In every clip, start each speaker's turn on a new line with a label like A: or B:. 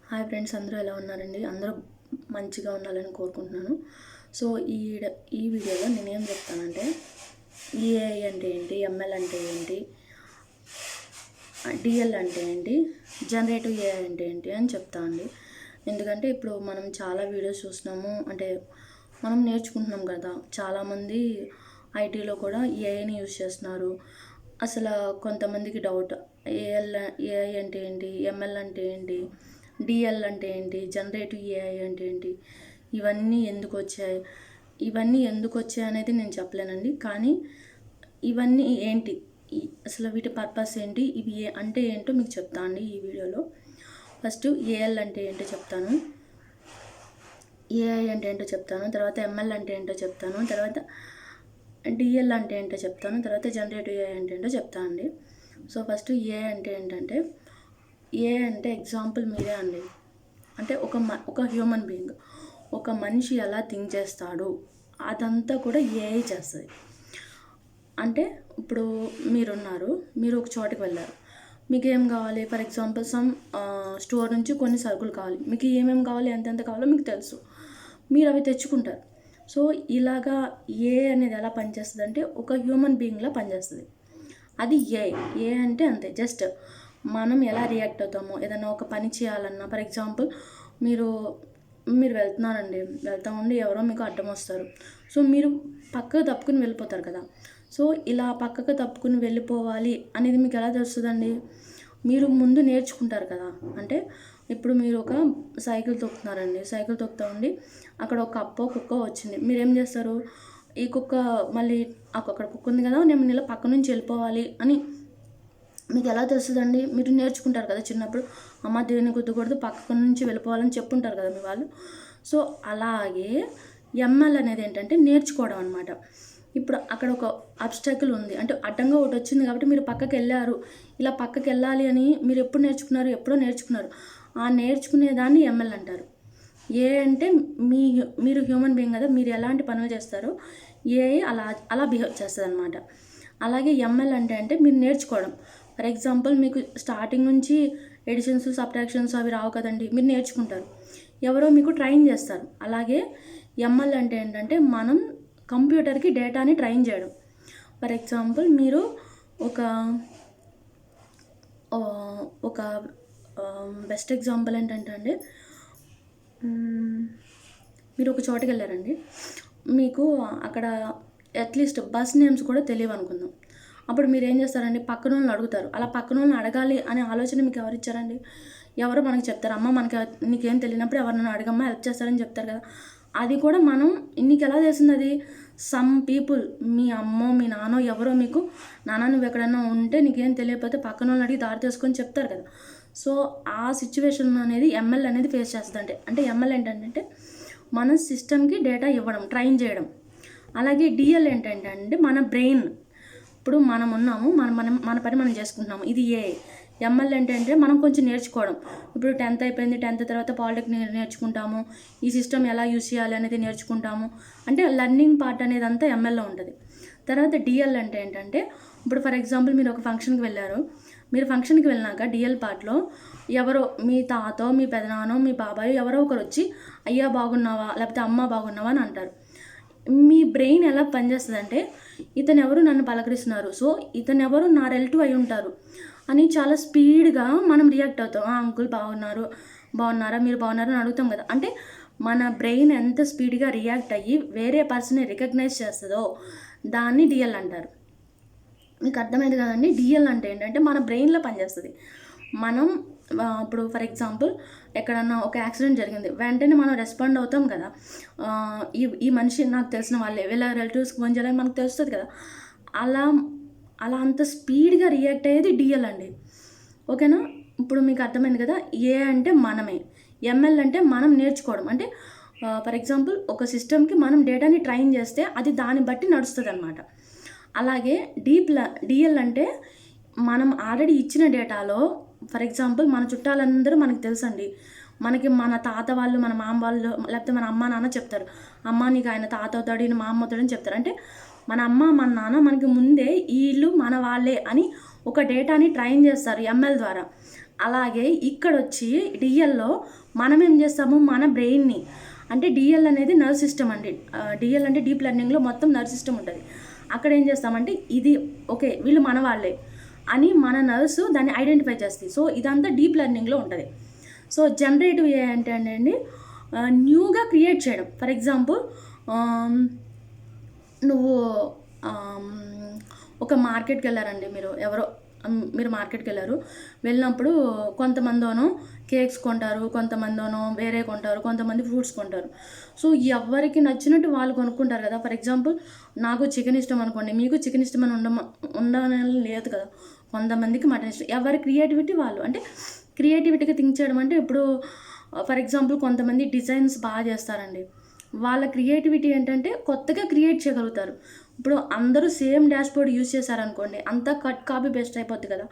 A: Hi friends, అందరూ ఎలా ఉన్నారండి? అందరూ మంచిగా ఉండాలని కోరుకుంటున్నాను. సో ఈ వీడియోలో నేనేం చెప్తానంటే ఏఐ అంటే ఏంటి, ఎంఎల్ అంటే ఏంటి, డిఎల్ అంటే ఏంటి, జనరేటివ్ ఏఐ అంటే ఏంటి అని చెప్తానండి. ఎందుకంటే ఇప్పుడు మనం చాలా వీడియోస్ చూస్తున్నాము, అంటే మనం నేర్చుకుంటున్నాం కదా. చాలామంది ఐటీలో కూడా ఏఐని యూజ్ చేస్తున్నారు. అసలు కొంతమందికి డౌట్, ఏఐ అంటే ఏంటి, ఎంఎల్ అంటే ఏంటి, డిఎల్ అంటే ఏంటి, జనరేటివ్ ఏఐ అంటే ఏంటి, ఇవన్నీ ఎందుకు వచ్చాయి అనేది నేను చెప్పలేనండి. కానీ ఇవన్నీ ఏంటి, అసలు వీటి పర్పస్ ఏంటి, ఇవి అంటే ఏంటో మీకు చెప్తాను అండి ఈ వీడియోలో. ఫస్ట్ ఏఎల్ అంటే ఏంటో చెప్తాను, ఏఐ అంటే ఏంటో చెప్తాను, తర్వాత ఎంఎల్ అంటే ఏంటో చెప్తాను, తర్వాత డిఎల్ అంటే ఏంటో చెప్తాను, తర్వాత జనరేటివ్ ఏఐ అంటే ఏంటో చెప్తాను అండి. సో ఫస్ట్ ఏఐ అంటే ఏంటంటే, ఏఐ అంటే ఎగ్జాంపుల్ మీరే అండి. అంటే ఒక హ్యూమన్ బీయింగ్, ఒక మనిషి ఎలా థింక్ చేస్తాడు అదంతా కూడా ఏఐ చేస్తుంది. అంటే ఇప్పుడు మీరు ఒక చోటుకి వెళ్ళారు, మీకు ఏం కావాలి, ఫర్ ఎగ్జాంపుల్ స్టోర్ నుంచి కొన్ని సరుకులు కావాలి, మీకు ఏమేమి కావాలి, ఎంతెంత కావాలో మీకు తెలుసు, మీరు అవి తెచ్చుకుంటారు. సో ఇలాగా ఏఐ అనేది ఎలా పనిచేస్తుంది అంటే ఒక హ్యూమన్ బీయింగ్లా పనిచేస్తుంది. అది ఏఐ అంటే అంతే, జస్ట్ మనం ఎలా రియాక్ట్ అవుతామో, ఏదైనా ఒక పని చేయాలన్నా, ఫర్ ఎగ్జాంపుల్ మీరు వెళ్తా ఉండి ఎవరో మీకు అడ్డం వస్తారు. సో మీరు పక్కకు తప్పుకుని వెళ్ళిపోతారు కదా. సో ఇలా పక్కకు తప్పుకుని వెళ్ళిపోవాలి అనేది మీకు ఎలా తెలుస్తుందండి? మీరు ముందు నేర్చుకుంటారు కదా. అంటే ఇప్పుడు మీరు ఒక సైకిల్ తొక్కుతూ ఉండి అక్కడ ఒక కుక్క వచ్చింది, మీరేం చేస్తారు? ఈ కుక్క మళ్ళీ అక్కడ కుక్క ఉంది కదా, నేను ఇలా పక్క నుంచి వెళ్ళిపోవాలి అని మీకు ఎలా తెలుస్తుందండి? మీరు నేర్చుకుంటారు కదా చిన్నప్పుడు, అమ్మ దేన్ని గుద్దకూడదు, పక్క నుంచి వెళ్ళిపోవాలని చెప్పుంటారు కదా మీ వాళ్ళు. సో అలాగే ఎంఎల్ అనేది ఏంటంటే నేర్చుకోవడం అనమాట. ఇప్పుడు అక్కడ ఒక అబ్స్టాకిల్ ఉంది, అంటే అడ్డంగా ఒకటి వచ్చింది కాబట్టి మీరు పక్కకి వెళ్ళారు, ఇలా పక్కకి వెళ్ళాలి అని మీరు ఎప్పుడో నేర్చుకున్నారు. ఆ నేర్చుకునేదాన్ని ఎంఎల్ అంటారు. ఏ అంటే మీరు హ్యూమన్ బీయింగ్ కదా, మీరు ఎలాంటి పనులు చేస్తారో ఏఐ అలా బిహేవ్ చేస్తుంది అనమాట. అలాగే ఎంఎల్ అంటే మీరు నేర్చుకోవడం. ఫర్ ఎగ్జాంపుల్ మీకు స్టార్టింగ్ నుంచి ఎడిషన్స్, సబ్ట్రాక్షన్స్ అవి రావు కదండి, మీరు నేర్చుకుంటారు, ఎవరో మీకు ట్రైన్ చేస్తారు. అలాగే ఎంఎల్ అంటే ఏంటంటే మనం కంప్యూటర్కి డేటాని ట్రైన్ చేయడం. ఫర్ ఎగ్జాంపుల్ మీరు ఒక బెస్ట్ ఎగ్జాంపుల్ ఏంటంటే అండి, మీరు ఒక చోటుకి వెళ్ళారండి, మీకు అక్కడ అట్లీస్ట్ బస్ నేమ్స్ కూడా తెలియవు అనుకుందాం. అప్పుడు మీరు ఏం చేస్తారండి? పక్కన వాళ్ళని అడుగుతారు. అలా పక్కన వాళ్ళని అడగాలి అనే ఆలోచన మీకు ఎవరు ఇచ్చారండి? ఎవరో మనకి చెప్తారు, అమ్మ నీకేం తెలియనప్పుడు ఎవరినైనా అడగమ్మా, హెల్ప్ చేస్తారని చెప్తారు కదా. అది కూడా నీకు ఎలా తెలిసింది? అది సమ్ పీపుల్, మీ అమ్మో మీ నాన్నో ఎవరో మీకు, నాన్న నువ్వు ఎక్కడైనా ఉంటే నీకేం తెలియకపోతే పక్కన వాళ్ళని అడిగి దారి చేసుకొని చెప్తారు కదా. సో ఆ సిచ్యువేషన్ అనేది ఎంఎల్ అనేది ఫేస్ చేస్తుంది. అంటే ఎంఎల్ ఏంటంటే మన సిస్టమ్కి డేటా ఇవ్వడం, ట్రైన్ చేయడం. అలాగే డిఎల్ ఏంటంటే మన బ్రెయిన్, ఇప్పుడు మనం ఉన్నాము, మన పని మనం చేసుకుంటున్నాము, ఇది ఏఐ. ఎంఎల్ ఏంటంటే మనం కొంచెం నేర్చుకోవడం. ఇప్పుడు 10th అయిపోయింది, 10th తర్వాత పాలిటెక్నిక్ నేర్చుకుంటాము, ఈ సిస్టమ్ ఎలా యూజ్ చేయాలి అనేది నేర్చుకుంటాము. అంటే లెర్నింగ్ పార్ట్ అనేది అంతా ఎంఎల్లో ఉంటుంది. తర్వాత డిఎల్ అంటే ఏంటంటే, ఇప్పుడు ఫర్ ఎగ్జాంపుల్ మీరు ఒక ఫంక్షన్కి వెళ్ళారు, మీరు ఫంక్షన్కి వెళ్ళినాక డిఎల్ పార్ట్లో ఎవరో మీ తాతో, మీ పెదనానో, మీ బాబాయ్ ఎవరో ఒకరు వచ్చి అయ్యా బాగున్నావా, లేకపోతే అమ్మ బాగున్నావా అని అంటారు. మీ బ్రెయిన్ ఎలా పనిచేస్తుంది అంటే, ఇతను ఎవరు నన్ను పలకరిస్తున్నారు, సో ఇతను ఎవరు నా రిలేటివ్ అయి ఉంటారు అని చాలా స్పీడ్గా మనం రియాక్ట్ అవుతాం. అంకుల్ బాగున్నారా, మీరు బాగున్నారా అని అడుగుతాం కదా. అంటే మన బ్రెయిన్ ఎంత స్పీడ్గా రియాక్ట్ అయ్యి వేరే పర్సన్ని రికగ్నైజ్ చేస్తుందో దాన్ని డిఎల్ అంటారు. మీకు అర్థమైంది కదండి. డిఎల్ అంటే ఏంటంటే మన బ్రెయిన్లో పనిచేస్తుంది. మనం ఇప్పుడు ఫర్ ఎగ్జాంపుల్ ఎక్కడన్నా ఒక యాక్సిడెంట్ జరిగింది, వెంటనే మనం రెస్పాండ్ అవుతాం కదా. ఈ మనిషి నాకు తెలిసిన వాళ్ళే, వీళ్ళ రిలేటివ్స్కి ఫోన్ చేయాలని మనకు తెలుస్తుంది కదా. అలా అంత స్పీడ్గా రియాక్ట్ అయ్యేది డిఎల్ అండి. ఓకేనా? ఇప్పుడు మీకు అర్థమైంది కదా. ఏ అంటే మనమే, ఎంఎల్ అంటే మనం నేర్చుకోవడం. అంటే ఫర్ ఎగ్జాంపుల్ ఒక సిస్టమ్కి మనం డేటాని ట్రైన్ చేస్తే అది దాన్ని బట్టి నడుస్తుంది అనమాట. అలాగే డిఎల్ అంటే మనం ఆల్రెడీ ఇచ్చిన డేటాలో, ఫర్ ఎగ్జాంపుల్ మన చుట్టాలందరూ మనకు తెలుసండి, మనకి మన తాత వాళ్ళు, మన మామ వాళ్ళు, లేకపోతే మన అమ్మ నాన్న చెప్తారు, అమ్మ నీకు ఆయన తాత అవుతాడు, ఈయన మా అమ్మ అవుతాడని చెప్తారు. అంటే మన అమ్మ మన నాన్న మనకి ముందే వీళ్ళు మన వాళ్ళే అని ఒక డేటాని ట్రైన్ చేస్తారు ఎంఎల్ ద్వారా. అలాగే ఇక్కడ వచ్చి డిఎల్లో మనం ఏం చేస్తాము, మన బ్రెయిన్ని, అంటే డిఎల్ అనేది నర్వ్ సిస్టమ్ అండి. డిఎల్ అంటే డీప్ లెర్నింగ్లో మొత్తం నర్వ్ సిస్టమ్ ఉంటుంది. అక్కడ ఏం చేస్తామంటే ఇది ఓకే వీళ్ళు మన వాళ్ళే అని మన నర్వ్స్ దాన్ని ఐడెంటిఫై చేస్తాయి. సో ఇదంతా డీప్ లెర్నింగ్లో ఉంటుంది. సో జనరేటివ్ ఏ అంటే అండి న్యూగా క్రియేట్ చేయడం. ఫర్ ఎగ్జాంపుల్ నువ్వు ఒక మార్కెట్కి వెళ్ళారండి, మీరు మార్కెట్కి వెళ్ళినప్పుడు కొంతమందినో కేక్స్ కొంటారు, కొంతమందినో వేరే కొంటారు, కొంతమంది ఫ్రూట్స్ కొంటారు. సో ఎవరికి నచ్చినట్టు వాళ్ళు కొనుక్కుంటారు కదా. ఫర్ ఎగ్జాంపుల్ నాకు చికెన్ ఇష్టం అనుకోండి, మీకు చికెన్ ఇష్టం అని ఉండని లేదు కదా. కొంతమందికి మటన్ ఇష్టం. ఎవరి క్రియేటివిటీ వాళ్ళు, అంటే క్రియేటివిటీగా థింక్ చేయడం అంటే ఇప్పుడు ఫర్ ఎగ్జాంపుల్ కొంతమంది డిజైన్స్ బాగా చేస్తారండి. వాళ్ళ క్రియేటివిటీ ఏంటంటే కొత్తగా క్రియేట్ చేయగలుగుతారు. ఇప్పుడు అందరూ సేమ్ డాష్బోర్డ్ యూజ్ చేశారనుకోండి, అంతా కట్ కాపీ బెస్ట్ అయిపోద్ది కదా.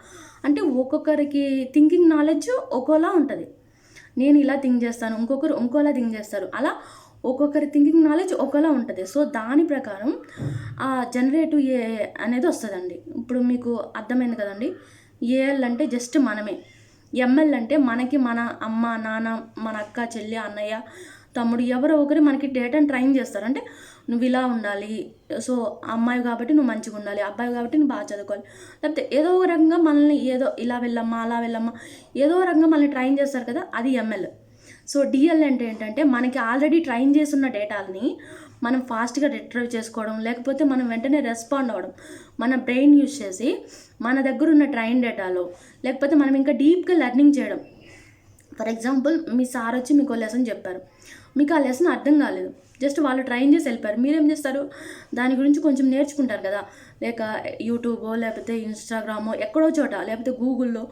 A: అంటే ఒక్కొక్కరికి థింకింగ్ నాలెడ్జ్ ఒక్కోలా ఉంటుంది. నేను ఇలా థింక్ చేస్తాను, ఇంకొకరు ఇంకోలా థింక్ చేస్తారు. అలా ఒక్కొక్కరి థింకింగ్ నాలెడ్జ్ ఒక్కోలా ఉంటుంది. సో దాని ప్రకారం జనరేటివ్ ఏ అనేది వస్తుందండి. ఇప్పుడు మీకు అర్థమైంది కదండి. ఏఎల్ అంటే జస్ట్ మనమే, ఎంఎల్ అంటే మనకి మన అమ్మ నాన్న, మన అక్క చెల్లి అన్నయ్య తమ్ముడు ఎవరో ఒకరు మనకి డేటాను ట్రైన్ చేస్తారు. అంటే నువ్వు ఇలా ఉండాలి, సో అమ్మాయి కాబట్టి నువ్వు మంచిగా ఉండాలి, అబ్బాయి కాబట్టి నువ్వు బాగా చదువుకోవాలి, లేకపోతే ఏదో ఒక రకంగా మనల్ని ఏదో ఇలా వెళ్ళమ్మా అలా వెళ్ళమ్మా ఏదో రకంగా మనల్ని ట్రైన్ చేస్తారు కదా, అది ఎంఎల్. సో డిఎల్ అంటే ఏంటంటే మనకి ఆల్రెడీ ట్రైన్ చేస్తున్న డేటాలని మనం ఫాస్ట్గా రిట్రైవ్ చేసుకోవడం, లేకపోతే మనం వెంటనే రెస్పాండ్ అవ్వడం, మన బ్రెయిన్ యూజ్ చేసి మన దగ్గర ఉన్న ట్రైన్ డేటాలో, లేకపోతే మనం ఇంకా డీప్గా లెర్నింగ్ చేయడం. ఫర్ ఎగ్జాంపుల్ మీ సార్ వచ్చి మీకు లెసన్ చెప్పారు, మీకు ఆ లెసన్ అర్థం కాలేదు, జస్ట్ వాళ్ళు ట్రైన్ చేసి వెళ్ళిపోయారు. మీరేం చేస్తారు, దాని గురించి కొంచెం నేర్చుకుంటారు కదా, లేక యూట్యూబో లేకపోతే ఇన్స్టాగ్రామో ఎక్కడో చోట, లేకపోతే గూగుల్లో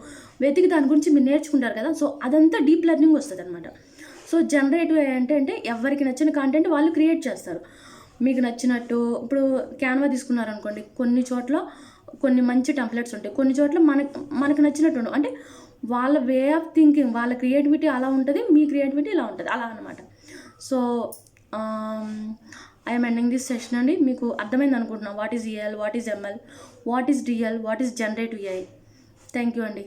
A: వెతికి దాని గురించి మీరు నేర్చుకుంటారు కదా. సో అదంతా డీప్ లెర్నింగ్ వస్తుంది అనమాట. సో జనరేటివ్ అంటే ఎవరికి నచ్చిన కంటెంట్ వాళ్ళు క్రియేట్ చేస్తారు. మీకు నచ్చినట్టు ఇప్పుడు క్యాన్వా తీసుకున్నారనుకోండి, కొన్ని చోట్ల కొన్ని మంచి టెంప్లెట్స్ ఉంటాయి, కొన్ని చోట్ల మనకు నచ్చినట్టు ఉండవు. అంటే వాళ్ళ వే ఆఫ్ థింకింగ్, వాళ్ళ క్రియేటివిటీ అలా ఉంటుంది, మీ క్రియేటివిటీ ఇలా ఉంటుంది, అలా అనమాట. So I'm ending this session అండి. మీకు అర్థమైంది అనుకుంటున్నాను. What is EL, what is ML, what is DL, what is generative AI. Thank you అండి.